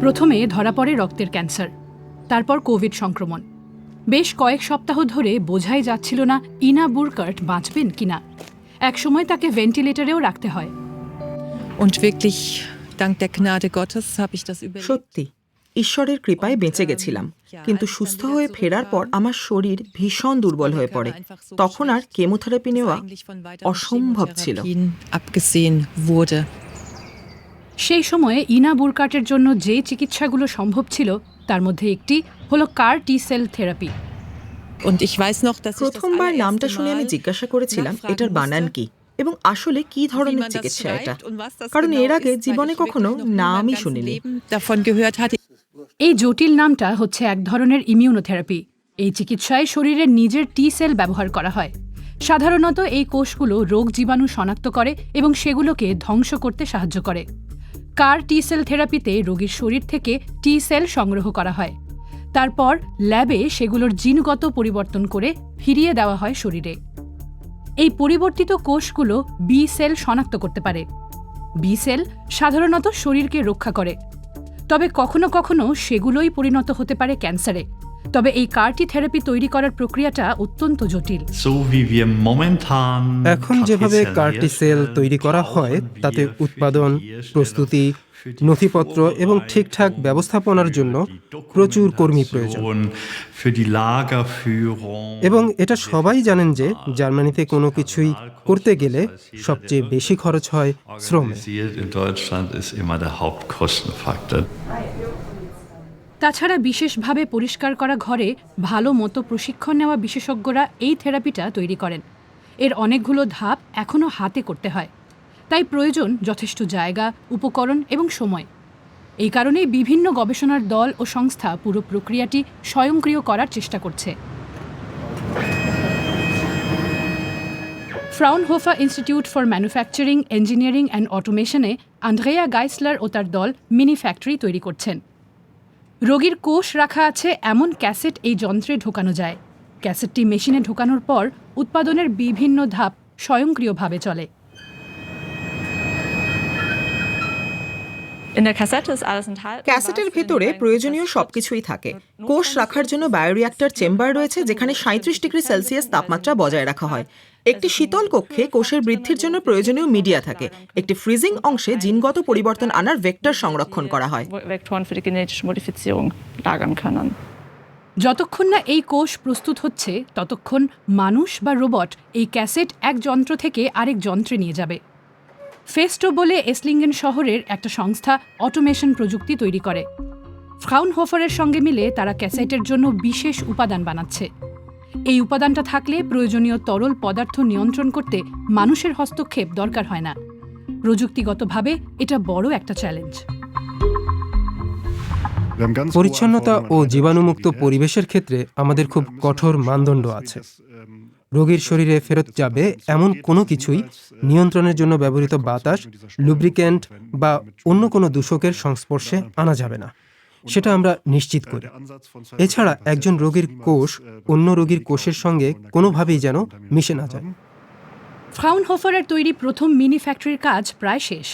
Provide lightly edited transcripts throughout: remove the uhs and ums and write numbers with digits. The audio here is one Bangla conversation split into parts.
প্রথমে ধরা পড়ে রক্তের ক্যান্সার, তারপর কোভিড সংক্রমণ। বেশ কয়েক সপ্তাহ ধরে বোঝাই যাচ্ছিল না ইনা বুরকার্ট বাঁচবেন কিনা। একসময় তাকে ভেন্টিলেটরেও রাখতে হয়। Und wirklich, dank der Gnade Gottes habe ich das überlebt. সত্যি ঈশ্বরের কৃপায় বেঁচে গেছিলাম, কিন্তু সুস্থ হয়ে ফেরার পর আমার শরীর ভীষণ দুর্বল হয়ে পড়ে। তখন আর কেমোথেরাপি নেওয়া অসম্ভব ছিল। Abgesehen wurde. সেই সময়ে ইনা বুরকার্টের জন্য যে চিকিৎসাগুলো সম্ভব ছিল তার মধ্যে একটি হলো CAR T cell therapy. Und ich weiß noch, dass ich das প্রথমবার নামটা allererste শুনে আমি Mal জিজ্ঞাসা করেছিলাম nachfragen এটার বানান musste, কি এবং আসলে কি wie ধরনের man das চিকিৎসা এটা, schreibt und was das কারণ genau এর আগে ist, weil জীবনে ich কখনো wirklich noch nie in নামই meinem ganzen শুনিনি। Leben davon gehört hatte. এই জটিল নামটা হচ্ছে এক ধরনের ইমিউনোথেরাপি। এই চিকিৎসায় শরীরের নিজের টি সেল ব্যবহার করা হয়। সাধারণত এই কোষগুলো রোগ জীবাণু শনাক্ত করে এবং সেগুলোকে ধ্বংস করতে সাহায্য করে। কার টি সেল থেরাপিতে রোগীর শরীর থেকে টি সেল সংগ্রহ করা হয়, তারপর ল্যাবে সেগুলোর জিনগত পরিবর্তন করে ফিরিয়ে দেওয়া হয় শরীরে। এই পরিবর্তিত কোষগুলো বি সেল শনাক্ত করতে পারে। বি সেল সাধারণত শরীরকে রক্ষা করে, তবে কখনো কখনো সেগুলোই পরিণত হতে পারে ক্যান্সারে। তবে এই কারটি থেরাপি তৈরি করার প্রক্রিয়াটা অত্যন্ত জটিল। এখন যেভাবে কারটি সেল তৈরি করা হয় তাতে উৎপাদন, প্রস্তুতি, নথিপত্র এবং ঠিকঠাক ব্যবস্থাপনার জন্য প্রচুর কর্মী প্রয়োজন। এবং এটা সবাই জানেন যে জার্মানিতে কোনো কিছুই করতে গেলে সবচেয়ে বেশি খরচ হয় শ্রমে। তাছাড়া বিশেষভাবে পরিষ্কার করা ঘরে ভালো মতো প্রশিক্ষণ নেওয়া বিশেষজ্ঞরা এই থেরাপিটা তৈরি করেন। এর অনেকগুলো ধাপ এখনও হাতে করতে হয়, তাই প্রয়োজন যথেষ্ট জায়গা, উপকরণ এবং সময়। এই কারণেই বিভিন্ন গবেষণার দল ও সংস্থা পুরো প্রক্রিয়াটি স্বয়ংক্রিয় করার চেষ্টা করছে। Fraunhofer Institute for Manufacturing, Engineering and অটোমেশনে আন্দ্রেয়া গাইসলার ও তার দল মিনি ফ্যাক্টরি তৈরি করছেন। রোগীর কোষ রাখা আছে এমন ক্যাসেট এই যন্ত্রে ঢোকানো যায়। ক্যাসেটটি মেশিনে ঢোকানোর পর উৎপাদনের বিভিন্ন ধাপ স্বয়ংক্রিয়ভাবে চলে। ক্যাসেটের ভেতরে প্রয়োজনীয় সবকিছুই থাকে। কোষ রাখার জন্য বায়োরিঅ্যাক্টর চেম্বার রয়েছে, যেখানে 37 ডিগ্রি সেলসিয়াস তাপমাত্রা বজায় রাখা হয়। একটি শীতল কক্ষে কোষের বৃদ্ধির জন্য প্রয়োজনীয় মিডিয়া থাকে। একটি ফ্রিজিং অংশে জিনগত পরিবর্তন আনার ভেক্টর সংরক্ষণ করা হয়। যতক্ষণ না এই কোষ প্রস্তুত হচ্ছে ততক্ষণ মানুষ বা রোবট এই ক্যাসেট এক যন্ত্র থেকে আরেক যন্ত্রে নিয়ে যাবে। ফেস্টো বলে এসলিঙ্গেন শহরের একটা সংস্থা অটোমেশন প্রযুক্তি তৈরি করে। ফ্রাউনহোফারের সঙ্গে মিলে তারা ক্যাসেটের জন্য বিশেষ উপাদান বানাচ্ছে। এই উপাদানটা থাকলে প্রয়োজনীয় তরল পদার্থ নিয়ন্ত্রণ করতে মানুষের হস্তক্ষেপ দরকার হয় না। প্রযুক্তিগতভাবে এটা বড় একটা চ্যালেঞ্জ। পরিচ্ছন্নতা ও জীবাণুমুক্ত পরিবেশের ক্ষেত্রে আমাদের খুব কঠোর মানদণ্ড আছে। রোগীর শরীরে ফেরত যাবে এমন কোনো কিছুই নিয়ন্ত্রণের জন্য ব্যবহৃত বাতাস, লুব্রিক্যান্ট বা অন্য কোনো দূষকের সংস্পর্শে আনা যাবে না, সেটা আমরা নিশ্চিত করি। এছাড়া একজন রোগীর কোষ অন্য রোগীর কোষের সঙ্গে কোনোভাবেই যেন মিশে না যায়। ফ্রাউনহোফারের তৈরি প্রথম মিনি ফ্যাক্টরির কাজ প্রায় শেষ।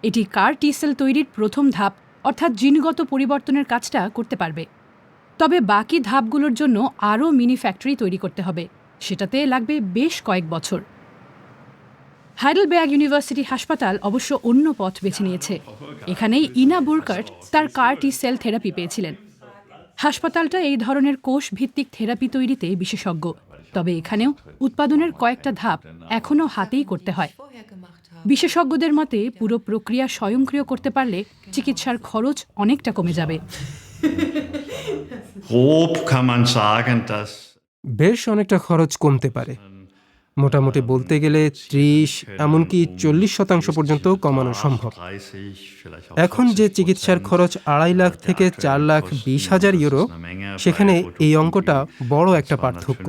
এটি কার টি সেল তৈরির প্রথম ধাপ, অর্থাৎ জিনগত পরিবর্তনের কাজটা করতে পারবে। তবে বাকি ধাপগুলোর জন্য আরও মিনি ফ্যাক্টরি তৈরি করতে হবে, সেটাতে লাগবে বেশ কয়েক বছর। হাইডেলবার্গ ইউনিভার্সিটি হাসপাতাল অবশ্য অন্য পথ বেছে নিয়েছে। এখানেই ইনা বুরকার্ট তার কার টি সেল থেরাপি পেয়েছিলেন। হাসপাতালটা এই ধরনের কোষ ভিত্তিক থেরাপি তৈরিতে বিশেষজ্ঞ, তবে এখানেও উৎপাদনের কয়েকটা ধাপ এখনও হাতেই করতে হয়। বিশেষজ্ঞদের মতে পুরো প্রক্রিয়া স্বয়ংক্রিয় করতে পারলে চিকিৎসার খরচ অনেকটা কমে যাবে। বেশ অনেকটা খরচ কমতে পারে। মোটামুটি বলতে গেলে 30 এমনকি 40% পর্যন্ত কমানো সম্ভব। এখন যে চিকিৎসার খরচ 2.5 লাখ থেকে 4,20,000 ইউরো, সেখানে এই অঙ্কটা বড় একটা পার্থক্য।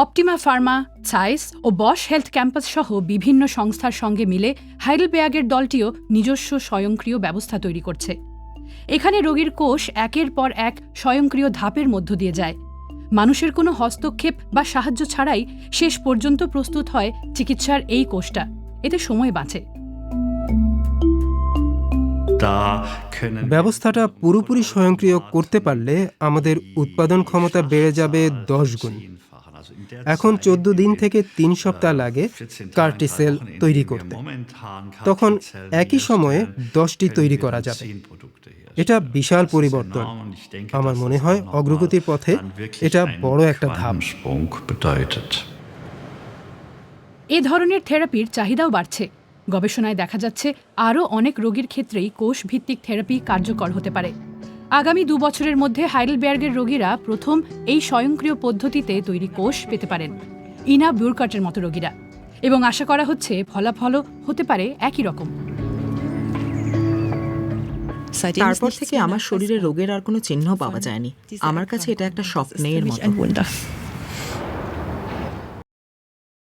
অপটিমা ফার্মা, সাইস ও বশ হেলথ ক্যাম্পাস সহ বিভিন্ন সংস্থার সঙ্গে মিলে হাইডেলবার্গের দলটিও নিজস্ব স্বয়ংক্রিয় ব্যবস্থা তৈরি করছে। এখানে রোগীর কোষ একের পর এক স্বয়ংক্রিয় ধাপের মধ্য দিয়ে যায়। মানুষের কোনো হস্তক্ষেপ বা সাহায্য ছাড়াই শেষ পর্যন্ত প্রস্তুত হয় চিকিৎসার এই কোষটা। এতে সময় বাঁচে। ব্যবস্থাটা পুরোপুরি স্বয়ংক্রিয় করতে পারলে আমাদের উৎপাদন ক্ষমতা বেড়ে যাবে 10 গুণ। এখন 14 দিন থেকে 3 সপ্তাহ লাগে কার্টি সেল তৈরি করতে। তখন একই সময়ে 10টি তৈরি করা যাবে। এটা বিশাল পরিবর্তন। আমার মনে হয় অগ্রগতির পথে এটা বড় একটা ধাপ। এ ধরনের থেরাপির চাহিদাও বাড়ছে। গবেষণায় দেখা যাচ্ছে আরও অনেক রোগীর ক্ষেত্রেই কোষ ভিত্তিক থেরাপি কার্যকর হতে পারে। আগামী 2 বছরের মধ্যে হাইডেলবার্গের রোগীরা প্রথম এই স্বয়ংক্রিয় পদ্ধতিতে তৈরি কোষ পেতে পারেন, ইনা বুরকার্টের মতো রোগীরা, এবং আশা করা হচ্ছে ফলাফলও হতে পারে একই রকম। তারপর থেকে আমার শরীরে রোগের আর কোনো চিহ্ন পাওয়া যায়নি। আমার কাছে এটা একটা স্বপ্নের মতো।